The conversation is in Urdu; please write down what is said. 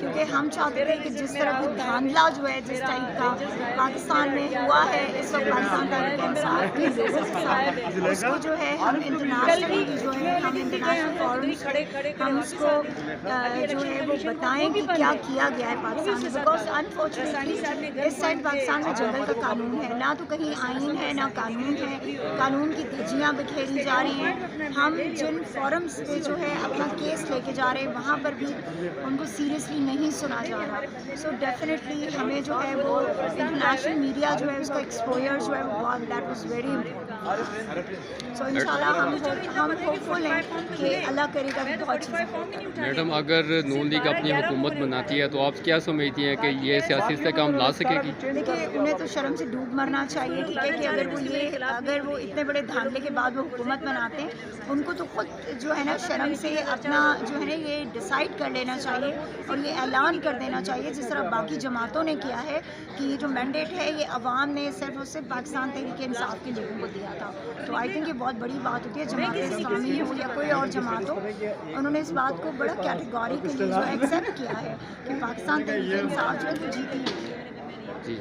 کیونکہ ہم چاہتے تھے کہ جس طرح کی دھاندلا جو ہے جس ٹائپ کا پاکستان میں ہوا ہے اس وقت پاکستان تحریک انصاف کے لوگوں کے ساتھ، اس کو جو ہے ہم انٹرنیشنلی جو ہے ہم انٹرنیشنل فورمز ہم اس کو جو ہے وہ بتائیں کہ کیا کیا گیا ہے پاکستان میں، بیکاز انفارچونیٹلی اس سائڈ پاکستان میں جنگل کا قانون ہے، نہ تو کہیں آئین ہے نہ قانون ہے، قانون کی دھجیاں بکھیری جا رہی ہیں۔ ہم جن فورمز پہ جو ہے اپنا کیس لے کے جا رہے ہیں وہاں پر بھی ان کو سیریسلی نہیں سنا جا رہا، سو ڈیفینیٹلی ہمیں جو ہے وہ انٹرنیشنل میڈیا جو ہے اس کا ایکسپوئر جو ہے وہ بہت دیٹ واز ویری امپورٹنٹ، سو انشاءاللہ ہم ہوپفل ہیں کہ اللہ کرے گا کہ بہت چیزیں۔ میڈم اگر نون لیگ اپنی حکومت بناتی ہے تو آپ کیا سمجھتی ہیں کہ یہ سیاسی استحکام لا سکے گی؟ دیکھیے انہیں تو شرم سے ڈوب مرنا چاہیے، ٹھیک ہے، کہ اگر وہ اتنے بڑے دھاندلے کے بعد وہ حکومت بناتے ہیں ان کو تو خود جو ہے نا شرم سے اپنا جو ہے نا یہ ڈیسائیڈ کر لینا چاہیے اور یہ اعلان کر دینا چاہیے جس طرح باقی جماعتوں نے کیا ہے کہ یہ جو مینڈیٹ ہے یہ عوام نے صرف اور صرف پاکستان تحریک انصاف کے لوگوں کو دیا تھا، تو آئی تھنک یہ بہت بڑی بات ہوتی ہے جماعت اسلامی ہو یا کوئی اور جماعت ہو، انہوں نے اس بات کو بڑا کیٹیگوریکلی جو ہے ایکسیپٹ کیا ہے کہ پاکستان تحریک انصاف جو ہے وہ جیتی ہے۔ جی